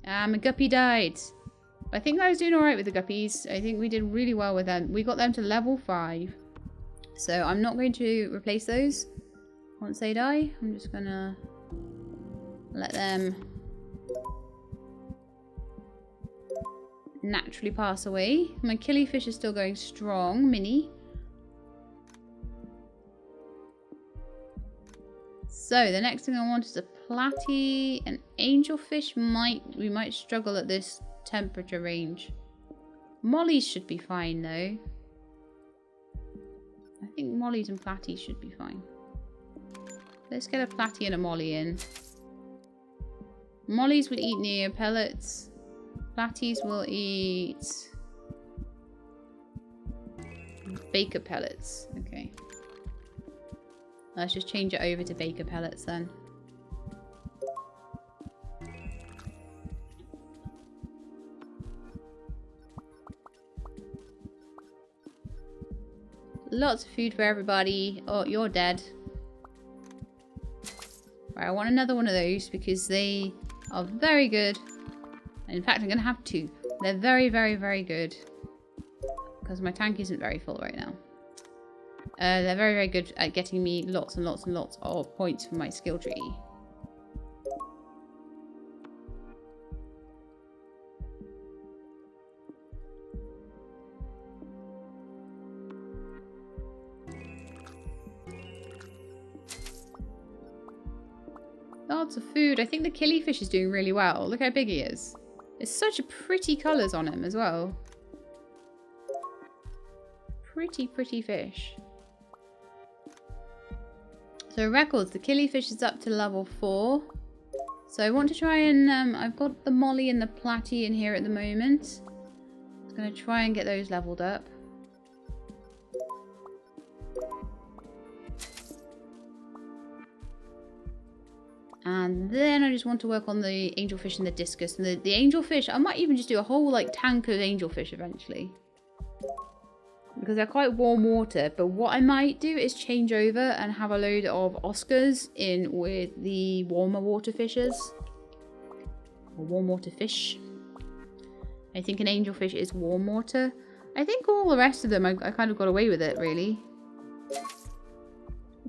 My guppy died. I think I was doing alright with the guppies. I think we did really well with them. We got them to level 5. So I'm not going to replace those once they die. I'm just going to let them naturally pass away. My killifish is still going strong. Mini. So the next thing I want is a platy. An angelfish we might struggle at this temperature range. Mollies should be fine though. I think mollies and platies should be fine. Let's get a platy and a molly in. Mollies will eat neo pellets. Platies will eat baker pellets. Okay. Let's just change it over to baker pellets then. Lots of food for everybody. Oh, you're dead. Right, I want another one of those because they are very good. In fact, I'm going to have 2. They're very, very, very good. Because my tank isn't very full right now. They're very, very good at getting me lots and lots and lots of points for my skill tree. Lots of food. I think the killifish is doing really well. Look how big he is. It's such pretty colours on him as well. Pretty, pretty fish. So records, the killifish is up to level 4. So I want to try and, I've got the molly and the platy in here at the moment. I'm going to try and get those leveled up. And then I just want to work on the angelfish and the discus. And the angelfish, I might even just do a whole like tank of angelfish eventually. Because they're quite warm water. But what I might do is change over and have a load of Oscars in with the warmer water fishes. Or warm water fish. I think an angelfish is warm water. I think all the rest of them, I kind of got away with it really.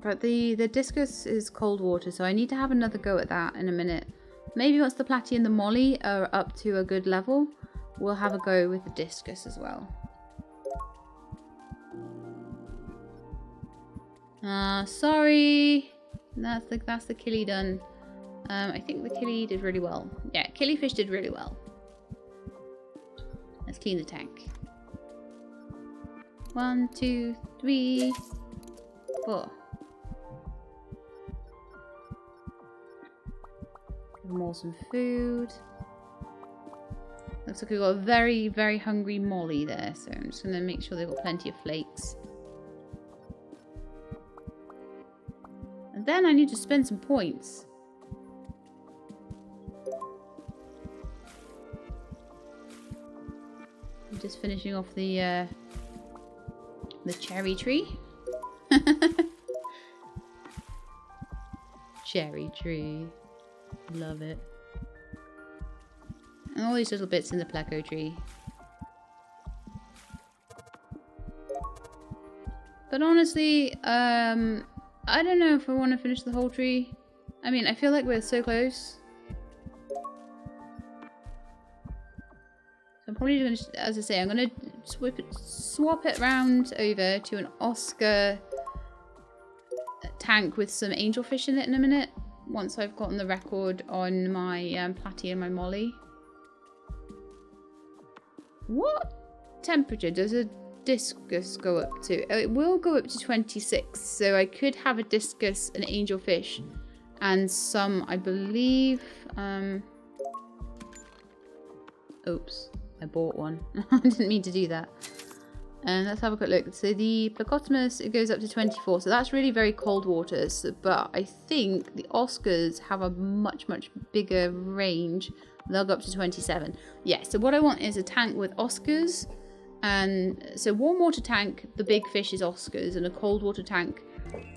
But the discus is cold water, so I need to have another go at that in a minute. Maybe once the platy and the molly are up to a good level, we'll have a go with the discus as well. Sorry. That's the killie done. I think the killie did really well. Yeah, killifish did really well. Let's clean the tank. 1, 2, 3, 4. Give them all some food. Looks like we've got a very, very hungry molly there, so I'm just going to make sure they've got plenty of flakes. And then I need to spend some points. I'm just finishing off the cherry tree. Cherry tree. Love it. And all these little bits in the pleco tree. But honestly, I don't know if I want to finish the whole tree. I mean, I feel like we're so close. So I'm probably going to, as I say, I'm going to swap it round over to an Oscar tank with some angelfish in it in a minute. Once I've gotten the record on my platy and my molly. What temperature does a discus go up to? Oh, it will go up to 26. So I could have a discus, an angelfish, and some, I believe. Oops, I bought one. I didn't mean to do that. And let's have a quick look. So the Plecostomus, it goes up to 24. So that's really very cold waters. But I think the Oscars have a much, much bigger range. They'll go up to 27. Yeah, so what I want is a tank with Oscars. And so warm water tank, the big fish is Oscars. And a cold water tank,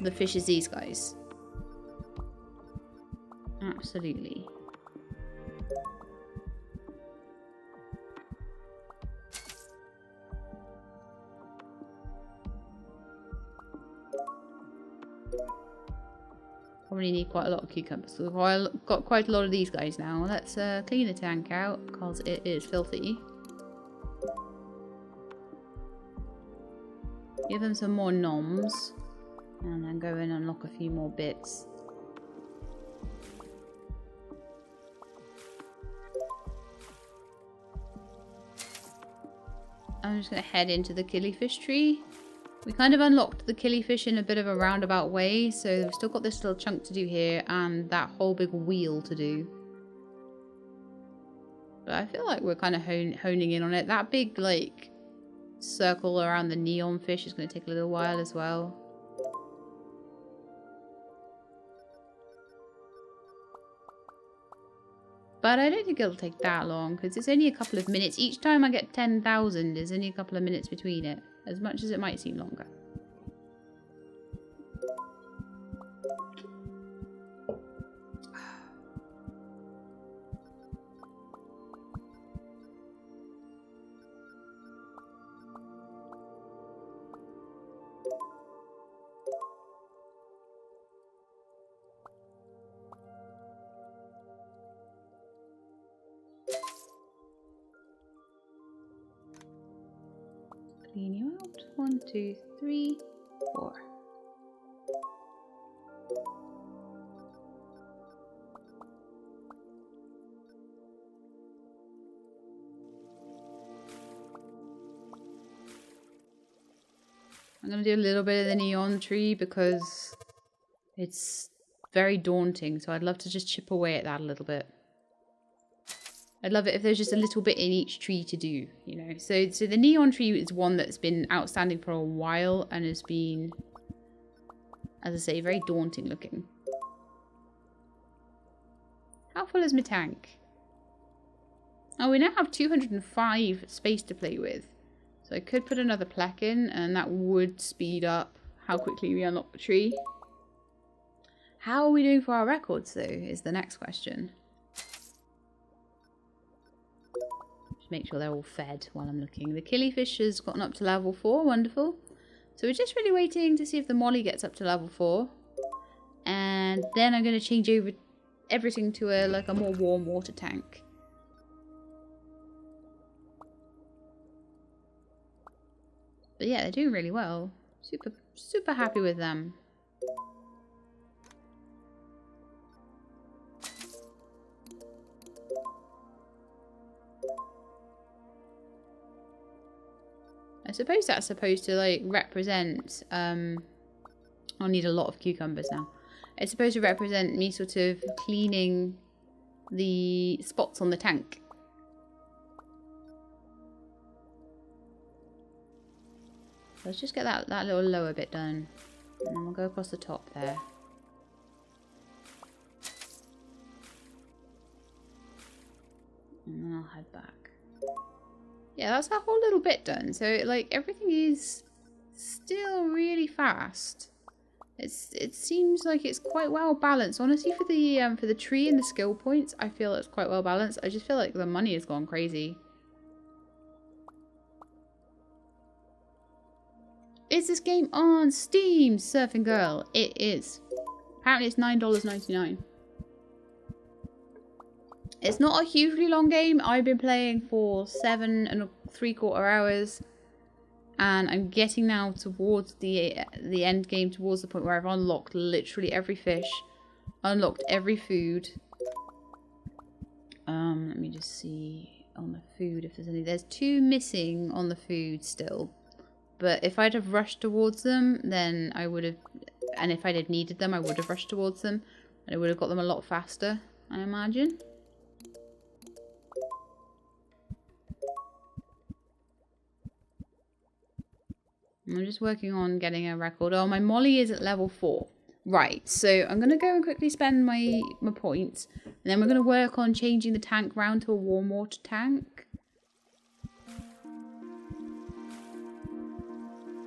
the fish is these guys. Absolutely. Probably need quite a lot of cucumbers. So we've got quite a lot of these guys now. Let's clean the tank out because it is filthy. Give them some more noms. And then go in and unlock a few more bits. I'm just going to head into the killifish tree. We kind of unlocked the killifish in a bit of a roundabout way, so we've still got this little chunk to do here and that whole big wheel to do. But I feel like we're kind of honing in on it. That big, like, circle around the neon fish is going to take a little while as well. But I don't think it'll take that long, because it's only a couple of minutes. Each time I get 10,000, there's only a couple of minutes between it, as much as it might seem longer. Clean you out. 1, 2, 3, 4. I'm going to do a little bit of the neon tree because it's very daunting, so I'd love to just chip away at that a little bit. I'd love it if there's just a little bit in each tree to do, you know. So the neon tree is one that's been outstanding for a while and has been, as I say, very daunting looking. How full is my tank? Oh, we now have 205 space to play with. So I could put another plaque in and that would speed up how quickly we unlock the tree. How are we doing for our records though, is the next question. Make sure they're all fed while I'm looking. The killifish has gotten up to level 4. Wonderful. So we're just really waiting to see if the molly gets up to level 4. And then I'm going to change over everything to a more warm water tank. But yeah, they're doing really well. Super happy with them. I suppose that's supposed to like represent, I'll need a lot of cucumbers now. It's supposed to represent me sort of cleaning the spots on the tank. Let's just get that little lower bit done. And then we'll go across the top there. And then I'll head back. Yeah, that's that whole little bit done. So, like, everything is still really fast. It seems like it's quite well balanced. Honestly, for the tree and the skill points, I feel it's quite well balanced. I just feel like the money has gone crazy. Is this game on Steam, Surfing Girl? It is. Apparently, it's $9.99. It's not a hugely long game. I've been playing for 7.75 hours. And I'm getting now towards the end game, towards the point where I've unlocked literally every fish. Unlocked every food. Let me just see on the food if there's any. There's 2 missing on the food still. But if I'd have rushed towards them, then I would have... And if I'd have needed them, I would have rushed towards them. And I would have got them a lot faster, I imagine. I'm just working on getting a record. Oh, my molly is at level 4. Right, so I'm going to go and quickly spend my points. And then we're going to work on changing the tank round to a warm water tank.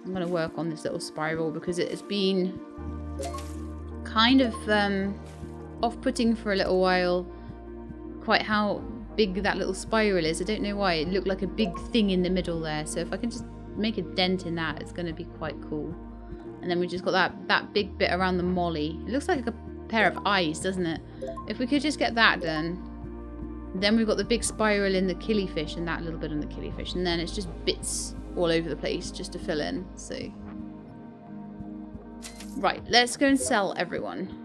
I'm going to work on this little spiral because it has been kind of off-putting for a little while. Quite how big that little spiral is. I don't know why. It looked like a big thing in the middle there. So if I can just make a dent in that, it's going to be quite cool. And then we just got that big bit around the molly. It looks like a pair of eyes, doesn't it? If we could just get that done, then we've got the big spiral in the killifish and that little bit on the killifish, and then it's just bits all over the place just to fill in. So, right, let's go and sell everyone.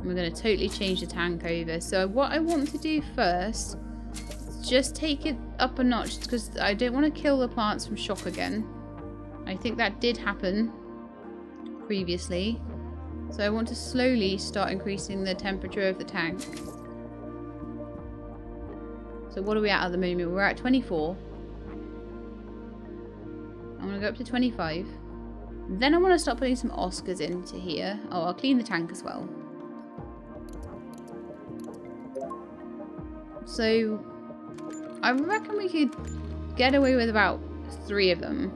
We're going to totally change the tank over. So what I want to do first is just take it up a notch, because I don't want to kill the plants from shock again. I think that did happen previously. So I want to slowly start increasing the temperature of the tank. So what are we at the moment? We're at 24. I'm going to go up to 25. Then I want to start putting some Oscars into here. Oh, I'll clean the tank as well. So I reckon we could get away with about 3 of them.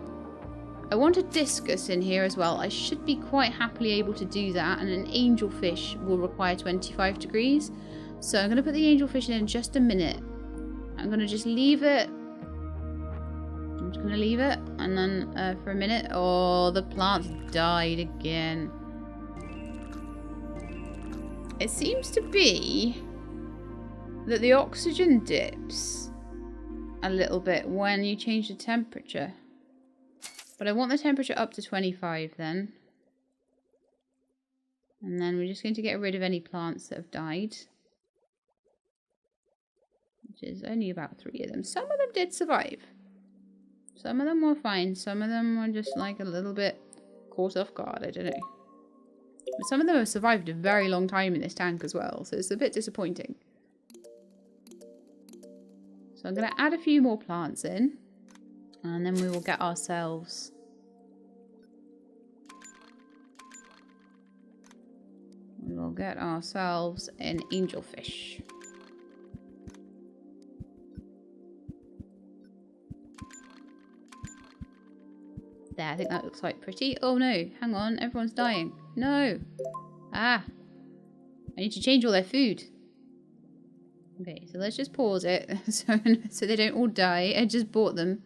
I want a discus in here as well. I should be quite happily able to do that, and an angelfish will require 25 degrees. So I'm going to put the angelfish in just a minute. I'm going to just leave it. I'm just going to leave it, and then for a minute. Oh, the plants died again. It seems to be that the oxygen dips a little bit when you change the temperature. But I want the temperature up to 25 then. And then we're just going to get rid of any plants that have died. Which is only about 3 of them. Some of them did survive. Some of them were fine. Some of them were just like a little bit caught off guard. I don't know. But some of them have survived a very long time in this tank as well. So it's a bit disappointing. So I'm going to add a few more plants in. And then we will get ourselves an angelfish. There, I think that looks quite pretty. Oh no, hang on, everyone's dying. No. Ah. I need to change all their food. Okay, so let's just pause it so they don't all die. I just bought them.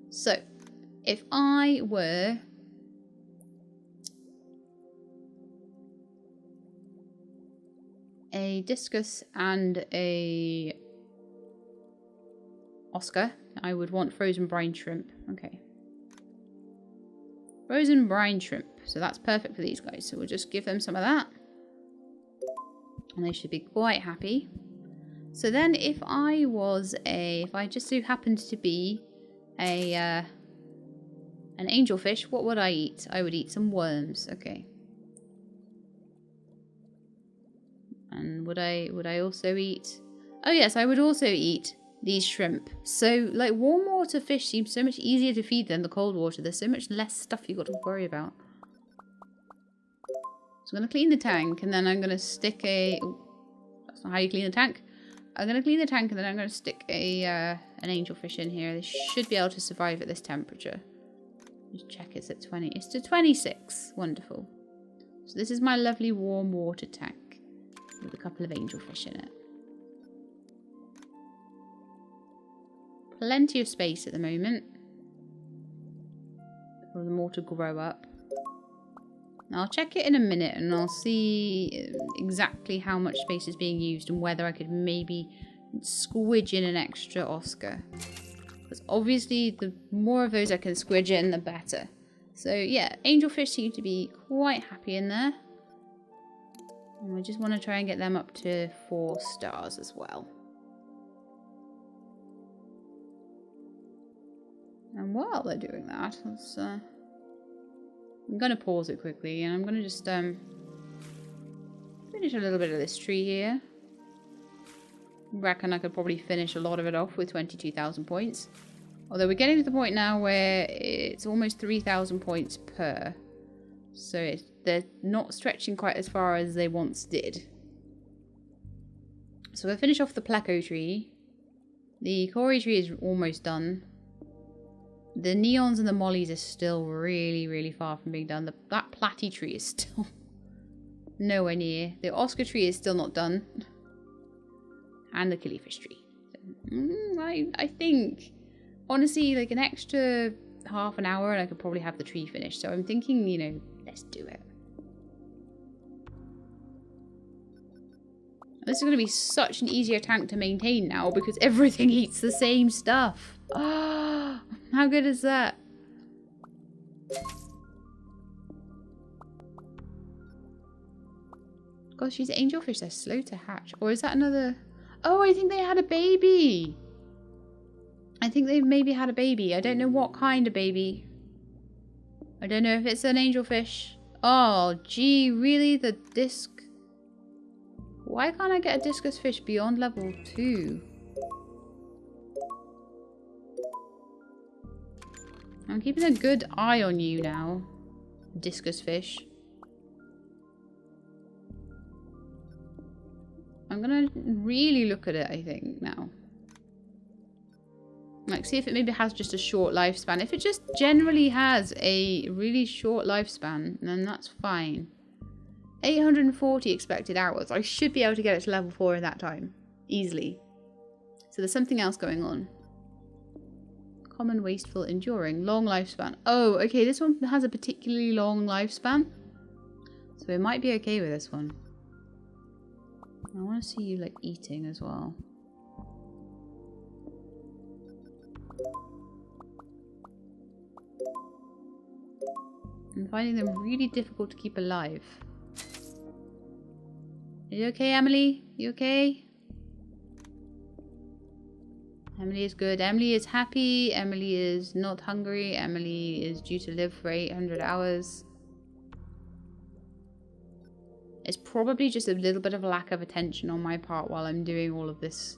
So, if I were a discus and a Oscar, I would want frozen brine shrimp. Okay. Frozen brine shrimp. So that's perfect for these guys. So we'll just give them some of that. And they should be quite happy. So then if I just so happened to be an angelfish, what would I eat? I would eat some worms. Okay. And would I also eat? Oh yes, I would also eat these shrimp. So like warm water fish seems so much easier to feed than the cold water. There's so much less stuff you've got to worry about. So I'm going to clean the tank, and then I'm going to stick a... That's not how you clean the tank. I'm going to clean the tank, and then I'm going to stick an angelfish in here. They should be able to survive at this temperature. Just check it's at 20. It's to 26. Wonderful. So this is my lovely warm water tank with a couple of angelfish in it. Plenty of space at the moment for them all to grow up. I'll check it in a minute and I'll see exactly how much space is being used and whether I could maybe squidge in an extra Oscar. Because obviously the more of those I can squidge in, the better. So yeah, angelfish seem to be quite happy in there. And we just want to try and get them up to 4 stars as well. And while they're doing that, let's... I'm going to pause it quickly, and I'm going to just finish a little bit of this tree here. Reckon I could probably finish a lot of it off with 22,000 points. Although we're getting to the point now where it's almost 3,000 points per. So they're not stretching quite as far as they once did. So we'll finish off the pleco tree. The Cory tree is almost done. The neons and the mollies are still really, really far from being done. That platy tree is still nowhere near. The Oscar tree is still not done. And the killifish tree. So, I think, honestly, like an extra half an hour and I could probably have the tree finished. So I'm thinking, you know, let's do it. This is going to be such an easier tank to maintain now because everything eats the same stuff. Oh, how good is that? Gosh, these angelfish, they're slow to hatch. Or is that another... Oh, I think they had a baby. I think they maybe had a baby. I don't know what kind of baby. I don't know if it's an angelfish. Oh, gee, really? The disc... Why can't I get a discus fish beyond level 2? I'm keeping a good eye on you now, discus fish. I'm gonna really look at it, I think, now. Like, see if it maybe has just a short lifespan. If it just generally has a really short lifespan, then that's fine. 840 expected hours. I should be able to get it to level 4 in that time. Easily. So there's something else going on. Common, wasteful, enduring. Long lifespan. Oh, okay. This one has a particularly long lifespan. So we might be okay with this one. I want to see you, like, eating as well. I'm finding them really difficult to keep alive. Are you okay, Emily? You okay? Emily is good. Emily is happy. Emily is not hungry. Emily is due to live for 800 hours. It's probably just a little bit of a lack of attention on my part while I'm doing all of this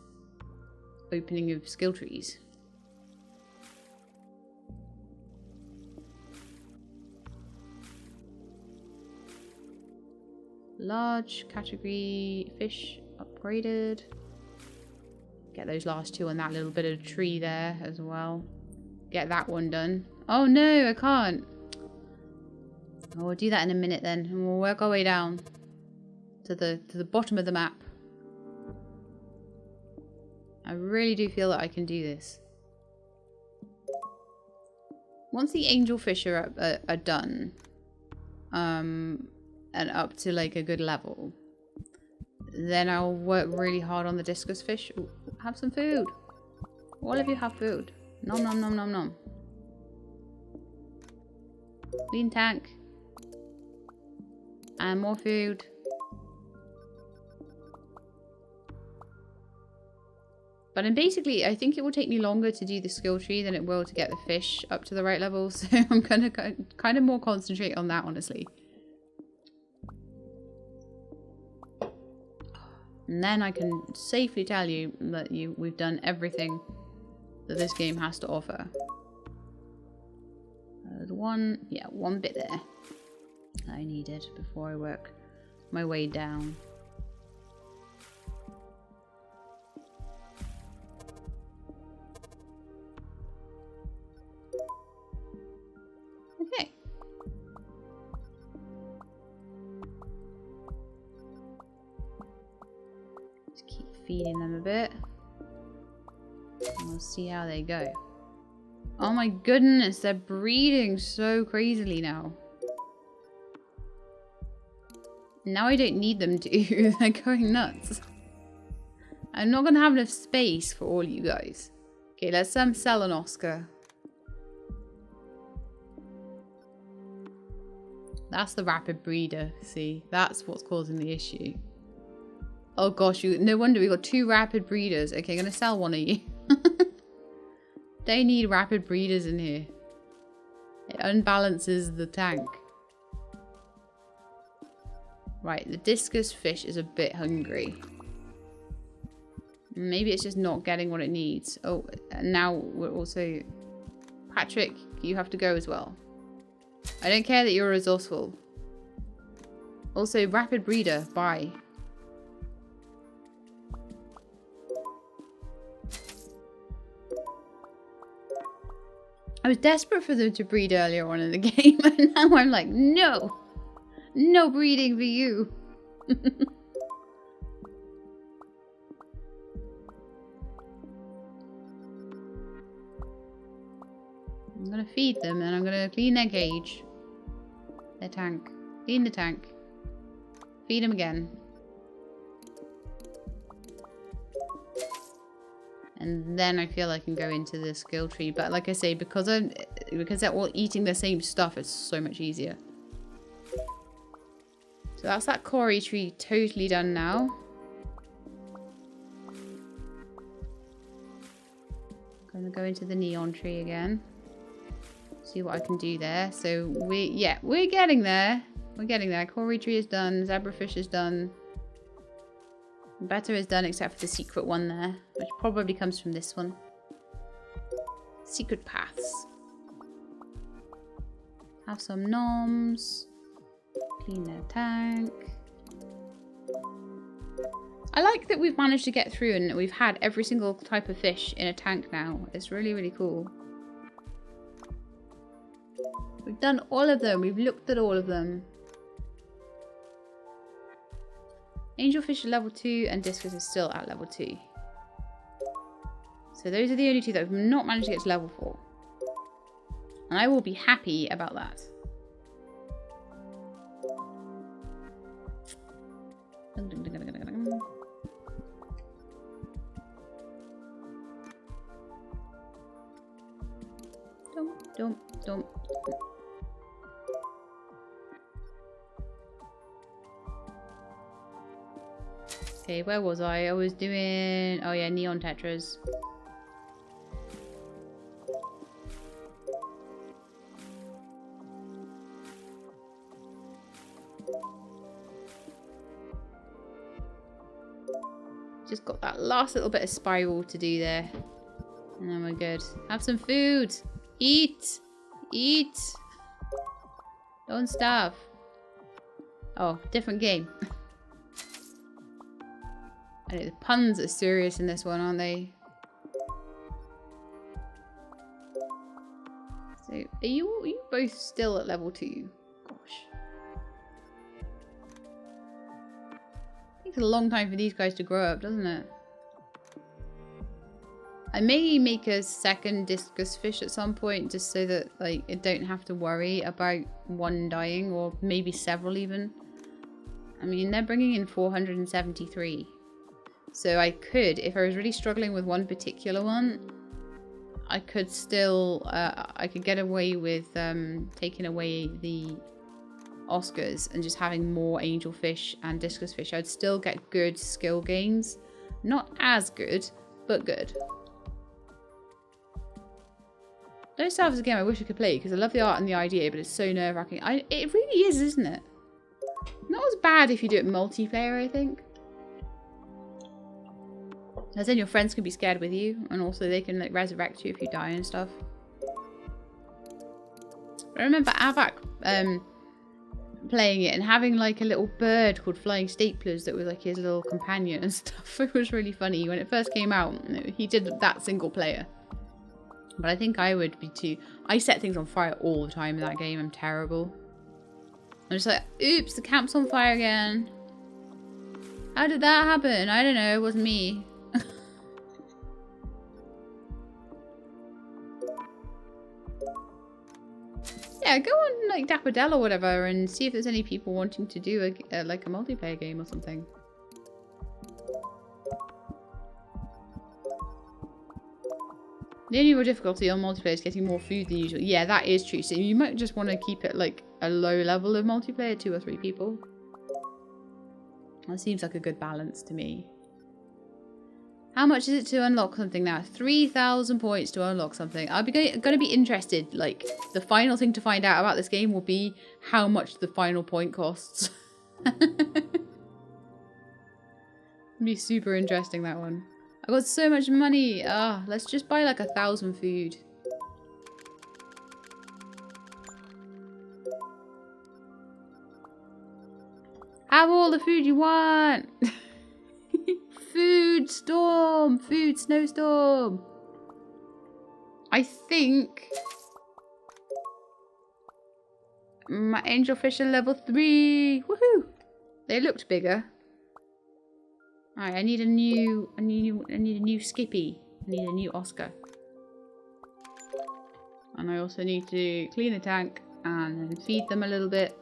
opening of skill trees. Large category fish upgraded. Get those last two on that little bit of tree there as well. Get that one done. Oh no, I can't. Oh, we'll do that in a minute then, and we'll work our way down to the bottom of the map. I really do feel that I can do this. Once the angelfish are done, and up to like a good level, then I'll work really hard on the discus fish. Ooh, have some food. All of you have food. Nom nom nom nom nom. Clean tank. And more food. But basically, I think it will take me longer to do the skill tree than it will to get the fish up to the right level. So I'm gonna kind of more concentrate on that, honestly. And then I can safely tell you that we've done everything that this game has to offer. There's one bit there that I needed before I work my way down. Okay. Feeding them a bit. And we'll see how they go. Oh my goodness, they're breeding so crazily now. Now I don't need them to. They're going nuts. I'm not going to have enough space for all you guys. Okay, let's sell an Oscar. That's the rapid breeder, see? That's what's causing the issue. Oh gosh, no wonder we got 2 rapid breeders. Okay, I'm gonna sell one of you. They need rapid breeders in here. It unbalances the tank. Right, the discus fish is a bit hungry. Maybe it's just not getting what it needs. Oh, and now we're also... Patrick, you have to go as well. I don't care that you're resourceful. Also, rapid breeder, bye. I was desperate for them to breed earlier on in the game, and now I'm like, no! No breeding for you! I'm gonna feed them and I'm gonna clean their cage. Their tank. Clean the tank. Feed them again. And then I feel I can go into the skill tree. But like I say, because they're all eating the same stuff, it's so much easier. So that's that Cory tree totally done now. I'm gonna go into the neon tree again. See what I can do there. So we're getting there. We're getting there. Cory tree is done. Zebrafish is done. Better is done except for the secret one there, which probably comes from this one. Secret paths. Have some noms. Clean their tank. I like that we've managed to get through and we've had every single type of fish in a tank now. It's really, really cool. We've done all of them. We've looked at all of them. Angelfish are level 2 and Discus is still at level 2. So those are the only two that we've not managed to get to level 4. And I will be happy about that. Don't. Okay, where was I? I was doing... Oh yeah, neon tetras. Just got that last little bit of spiral to do there. And then we're good. Have some food! Eat! Eat! Don't starve. Oh, different game. I know the puns are serious in this one, aren't they? So, are you both still at level 2? Gosh. It takes a long time for these guys to grow up, doesn't it? I may make a second discus fish at some point, just so that like I don't have to worry about one dying, or maybe several even. I mean, they're bringing in 473. So I could, if I was really struggling with one particular one, I could still, I could get away with taking away the Oscars and just having more angelfish and discus fish. I'd still get good skill gains. Not as good, but good. Don't Starve is a game I wish I could play because I love the art and the idea, but it's so nerve-wracking. It really is, isn't it? Not as bad if you do it multiplayer, I think. As then your friends can be scared with you, and also they can like resurrect you if you die and stuff. I remember Avak playing it and having like a little bird called Flying Staplers that was like his little companion and stuff. It was really funny. When it first came out, he did that single player. But I think I would be too. I set things on fire all the time in that game. I'm terrible. I'm just like, oops, the camp's on fire again. How did that happen? I don't know. It wasn't me. Yeah, go on like Dapperdell or whatever and see if there's any people wanting to do like a multiplayer game or something. The only real difficulty on multiplayer is getting more food than usual. Yeah, that is true. So you might just want to keep it like a low level of multiplayer, 2 or 3 people. That seems like a good balance to me. How much is it to unlock something now? 3,000 points to unlock something. I'm going to be interested. Like, the final thing to find out about this game will be how much the final point costs. It'll be super interesting, that one. I got so much money. Let's just buy like 1,000 food. Have all the food you want. Food storm. Food snowstorm. I think my angelfish are level 3. Woohoo! They looked bigger. Alright, I need a new Skippy. I need a new Oscar. And I also need to clean the tank and feed them a little bit.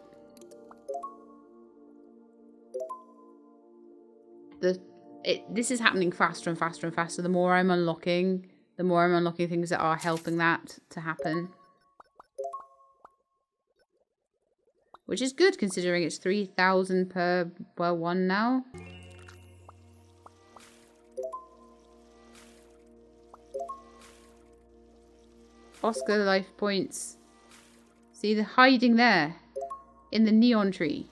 This is happening faster and faster and faster. The more I'm unlocking things that are helping that to happen. Which is good considering it's 3,000 per one now. Oscar life points. See, they're hiding there. In the neon tree.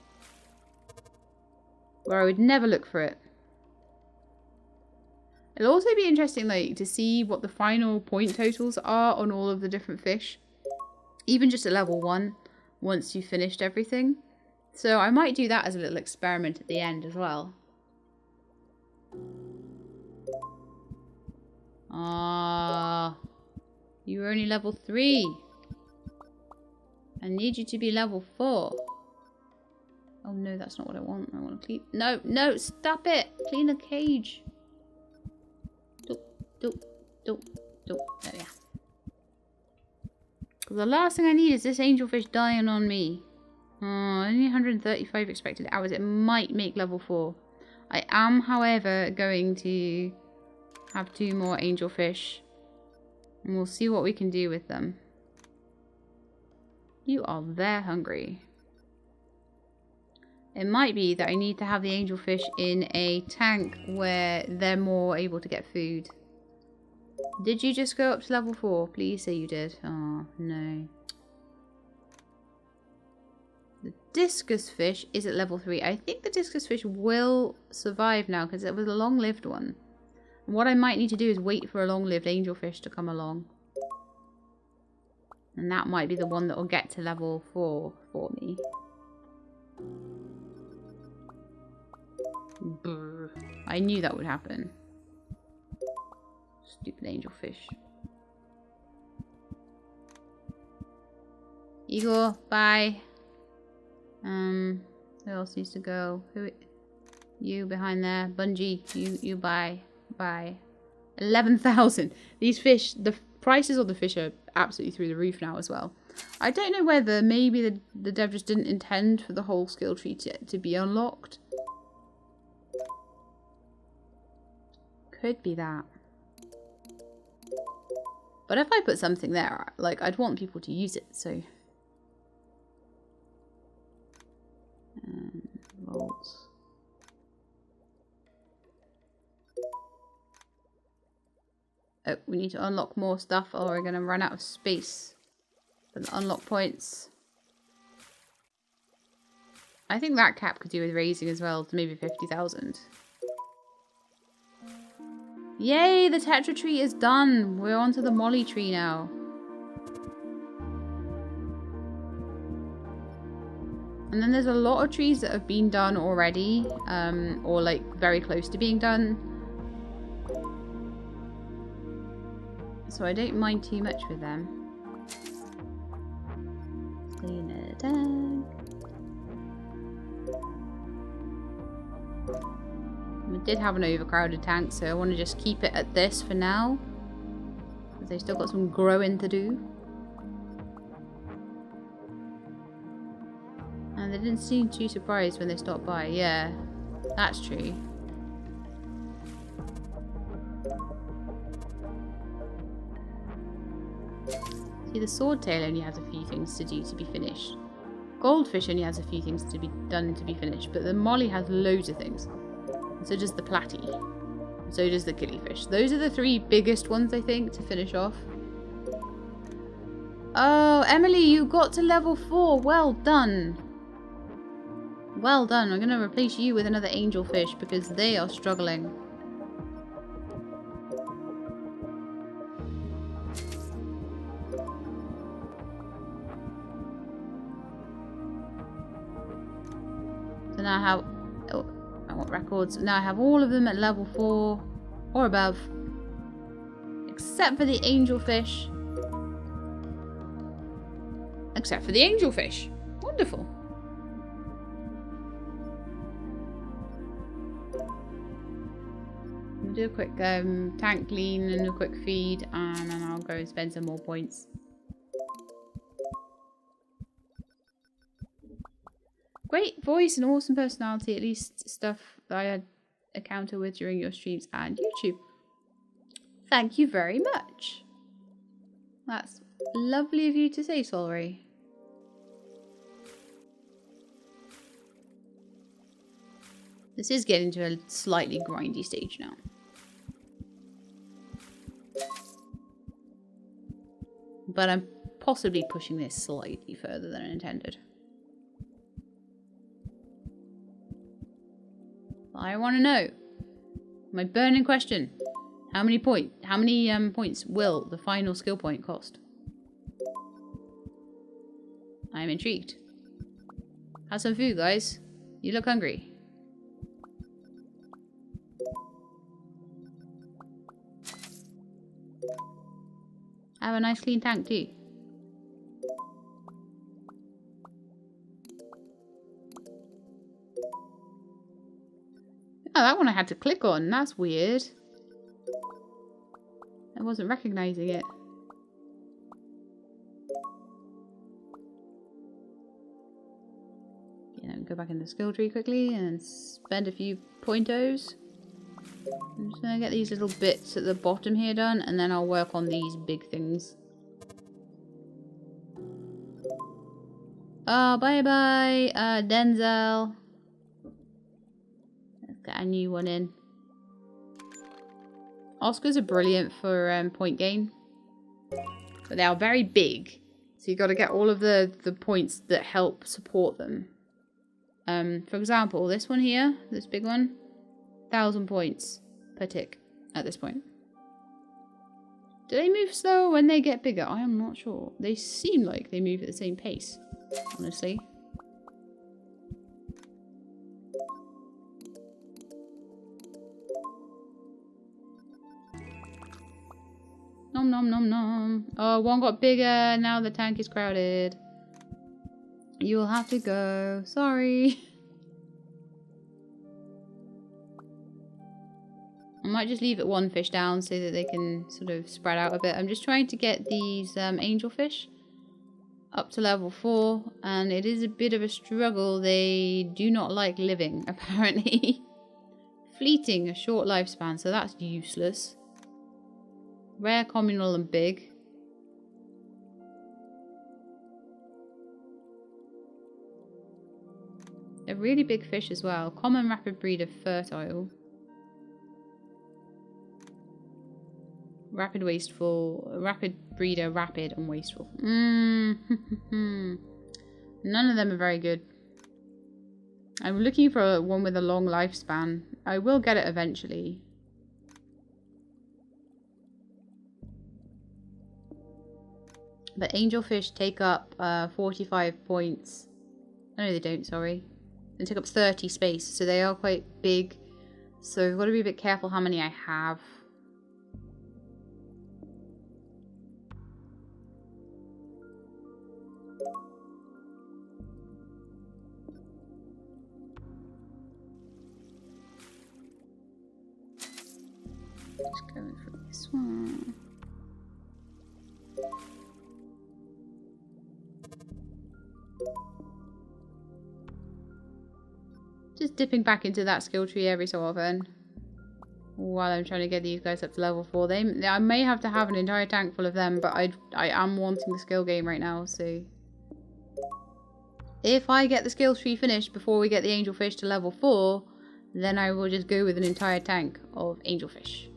Where I would never look for it. It'll also be interesting, like, to see what the final point totals are on all of the different fish. Even just at level 1, once you've finished everything. So I might do that as a little experiment at the end as well. Ah, you were only level 3. I need you to be level 4. Oh no, that's not what I want. I want to clean... No, no, stop it! Clean the cage. There we are. The last thing I need is this angelfish dying on me. Oh, only 135 expected hours. It might make level 4. I am, however, going to have 2 more angelfish. And we'll see what we can do with them. You are there hungry. It might be that I need to have the angelfish in a tank where they're more able to get food. Did you just go up to level 4? Please say you did. Oh, no. The discus fish is at level 3. I think the discus fish will survive now because it was a long-lived one. And what I might need to do is wait for a long-lived angelfish to come along. And that might be the one that will get to level 4 for me. Brr. I knew that would happen. Stupid angelfish. Igor, bye. Who else needs to go? You behind there. Bungie, you bye. Bye. 11,000. These fish, the prices of the fish are absolutely through the roof now as well. I don't know whether maybe the dev just didn't intend for the whole skill tree to be unlocked. Could be that. But if I put something there, like, I'd want people to use it, so... Volts. Oh, we need to unlock more stuff or we're going to run out of space for the unlock points. I think that cap could do with raising as well to maybe 50,000. Yay, the tetra tree is done. We're on to the molly tree now. And then there's a lot of trees that have been done already, or like very close to being done. So I don't mind too much with them. Clean it out. We did have an overcrowded tank, so I want to just keep it at this for now. Because they've still got some growing to do. And they didn't seem too surprised when they stopped by. Yeah, that's true. See, the swordtail only has a few things to do to be finished. Goldfish only has a few things to be done to be finished, but the molly has loads of things. And so does the platy. And so does the killifish. Those are the 3 biggest ones, I think, to finish off. Oh, Emily, you got to level 4. Well done. Well done. I'm going to replace you with another angelfish because they are struggling. So now I have... Oh, I want records. Now I have all of them at level 4 or above. Except for the angelfish. Except for the angelfish. Wonderful. We'll do a quick tank clean and a quick feed, and then I'll go and spend some more points. Great voice and awesome personality. At least stuff that I had encounter with during your streams and YouTube. Thank you very much. That's lovely of you to say, Solry. This is getting to a slightly grindy stage now. But I'm possibly pushing this slightly further than intended. I want to know. My burning question. How many points will the final skill point cost? I'm intrigued. Have some food, guys. You look hungry. Have a nice clean tank too. Oh, that one I had to click on. That's weird. I wasn't recognizing it. Go back in the skill tree quickly and spend a few pointos. I'm just gonna get these little bits at the bottom here done, and then I'll work on these big things. Oh, bye-bye, Denzel. Let's get a new one in. Oscars are brilliant for point gain. But they are very big. So you've got to get all of the points that help support them. For example, this one here, this big one, 1,000 points per tick at this point. Do they move slower when they get bigger? I am not sure. They seem like they move at the same pace, honestly. Nom nom nom nom. Oh, one got bigger. Now the tank is crowded. You'll have to go. Sorry. I might just leave it one fish down so that they can sort of spread out a bit. I'm just trying to get these angelfish up to level 4, and it is a bit of a struggle. They do not like living, apparently. Fleeting, a short lifespan, so that's useless. Rare, communal, and big. They're really big fish as well. Common, rapid breeder, fertile. Rapid, wasteful. Rapid breeder, rapid, and wasteful. None of them are very good. I'm looking for one with a long lifespan. I will get it eventually. But angelfish take up 45 points. No, they don't, sorry. They take up 30 space, so they are quite big. So I've got to be a bit careful how many I have. Just going for this one. Just dipping back into that skill tree every so often while I'm trying to get these guys up to level 4. I may have to have an entire tank full of them, but I am wanting the skill game right now, so if I get the skill tree finished before we get the angelfish to level 4, then I will just go with an entire tank of angelfish.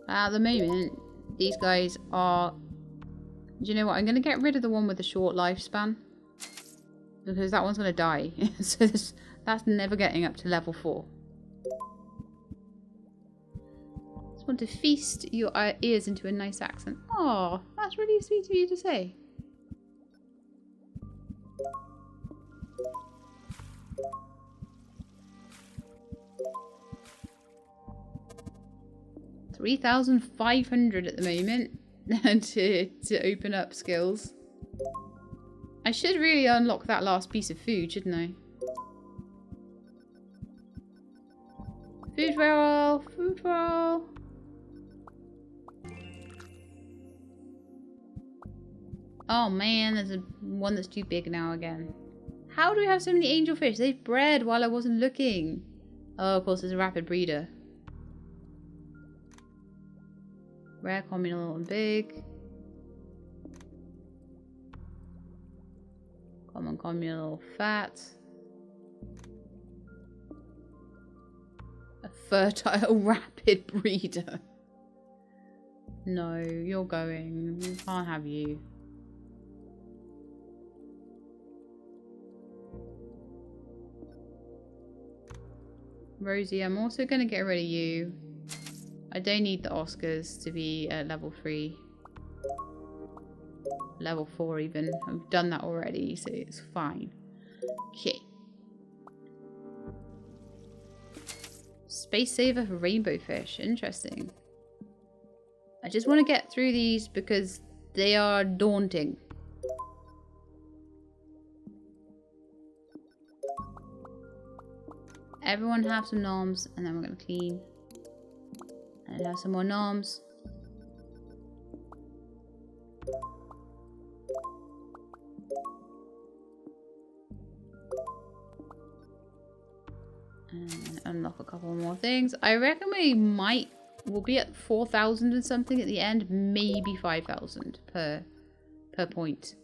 At the moment, these guys are... Do you know what? I'm going to get rid of the one with the short lifespan, because that one's going to die. So that's never getting up to level 4. Just want to feast your ears into a nice accent. Oh, that's really sweet of you to say. $3,500 at the moment to open up skills. I should really unlock that last piece of food, shouldn't I? Food roll! Food roll! Oh man, there's one that's too big now again. How do we have so many angelfish? They've bred while I wasn't looking. Oh, of course, there's a rapid breeder. Rare, communal, and big. Common, communal, fat. A fertile rapid breeder. No, you're going. We can't have you. Rosie, I'm also going to get rid of you. I don't need the Oscars to be at level 3. Level 4 even. I've done that already, so it's fine. Okay. Space saver for rainbow fish. Interesting. I just want to get through these because they are daunting. Everyone have some noms, and then we're going to clean. And have some more noms. And unlock a couple more things. I reckon we'll be at 4,000 and something at the end. Maybe 5,000 per point.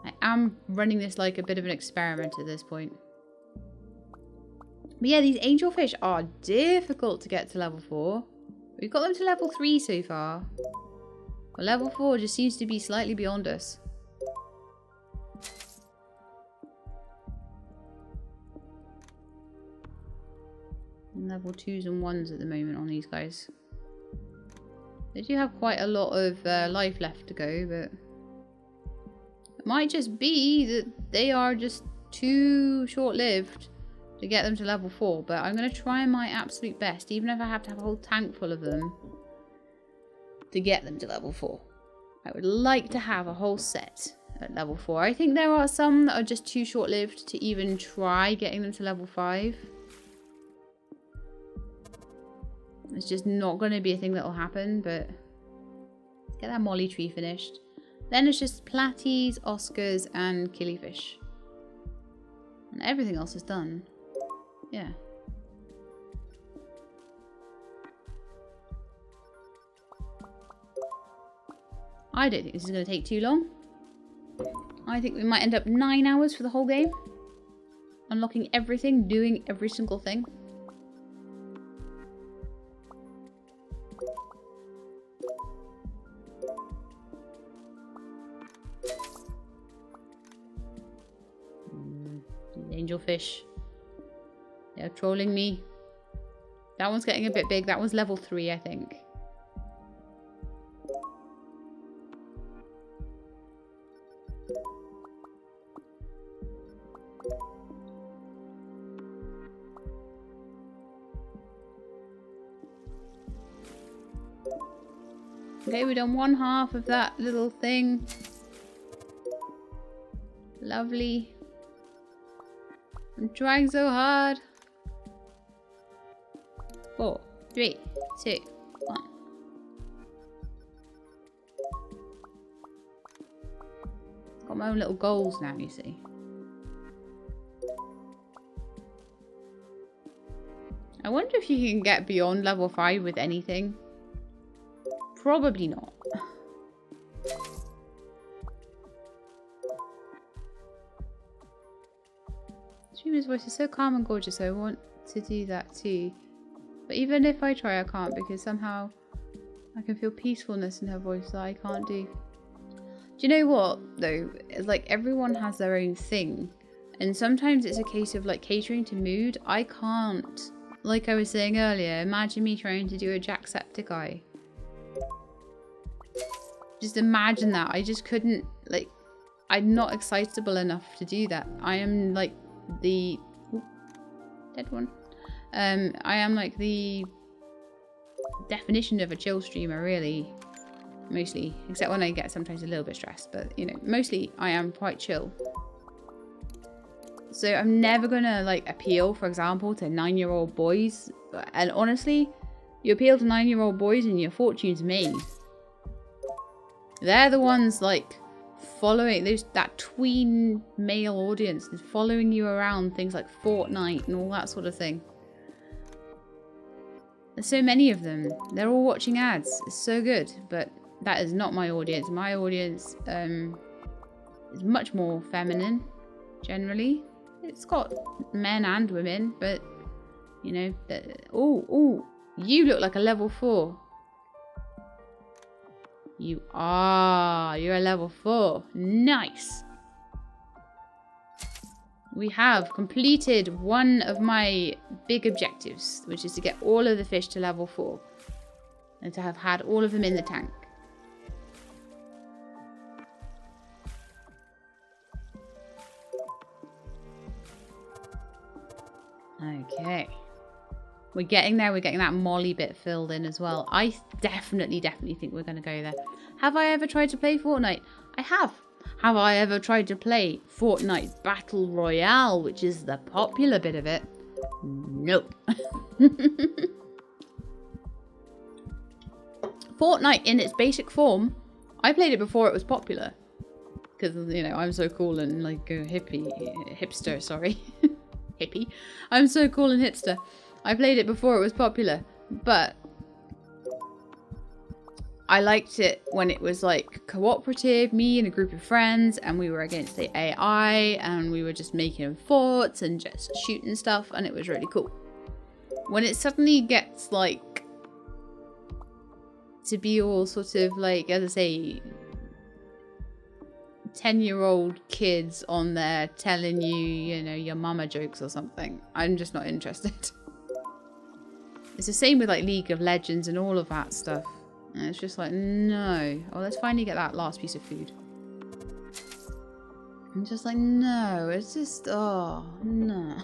I am running this like a bit of an experiment at this point. But yeah, these angelfish are difficult to get to level 4. We've got them to level 3 so far. But level 4 just seems to be slightly beyond us. Level 2s and 1s at the moment on these guys. They do have quite a lot of life left to go, but it might just be that they are just too short-lived to get them to level 4. But I'm going to try my absolute best, even if I have to have a whole tank full of them, to get them to level 4. I would like to have a whole set at level 4. I think there are some that are just too short-lived to even try getting them to level 5. It's just not going to be a thing that will happen, but let's get that molly tree finished. Then it's just platies, Oscars, and killifish. And everything else is done. Yeah. I don't think this is going to take too long. I think we might end up 9 hours for the whole game. Unlocking everything, doing every single thing. Angelfish. They're trolling me. That one's getting a bit big. That one's level 3, I think. Okay, we've done 1/2 of that little thing. Lovely. I'm trying so hard. 4, 3, 2, 1. Got my own little goals now, you see. I wonder if you can get beyond level 5 with anything. Probably not. Streamer's voice is so calm and gorgeous. I want to do that too. But even if I try, I can't, because somehow I can feel peacefulness in her voice that I can't do. Do you know what, though? It's like everyone has their own thing. And sometimes it's a case of like catering to mood. I can't, like I was saying earlier, imagine me trying to do a Jacksepticeye. Just imagine that. I just couldn't, like, I'm not excitable enough to do that. I am like the dead one. I am like the definition of a chill streamer, really. Mostly, except when I get sometimes a little bit stressed, but you know, mostly I am quite chill. So I'm never gonna like appeal, for example, to 9-year-old boys. And honestly, You appeal to 9-year-old boys and your fortune's made. They're the ones, like, following that tween male audience is following you around things like Fortnite and all that sort of thing. There's so many of them. They're all watching ads. It's so good, but that is not my audience. My audience is much more feminine, generally. It's got men and women, but you know. Oh, you look like a level 4. You are. You're a level 4. Nice. We have completed one of my big objectives, which is to get all of the fish to level 4. And to have had all of them in the tank. Okay. We're getting there. We're getting that molly bit filled in as well. I definitely think we're going to go there. Have I ever tried to play Fortnite? I have. Have I ever tried to play Fortnite Battle Royale, which is the popular bit of it? Nope. Fortnite in its basic form, I played it before it was popular. Because, you know, I'm so cool and like a hipster, sorry. Hippie. I'm so cool and hipster. I played it before it was popular, but I liked it when it was like cooperative, me and a group of friends, and we were against the AI, and we were just making forts and just shooting stuff, and it was really cool. When it suddenly gets like to be all sort of like, as I say, 10-year-old kids on there telling you, you know, your mama jokes or something, I'm just not interested. It's the same with like League of Legends and all of that stuff. And it's just like, no. Oh, let's finally get that last piece of food. I'm just like, no. It's just, oh, no.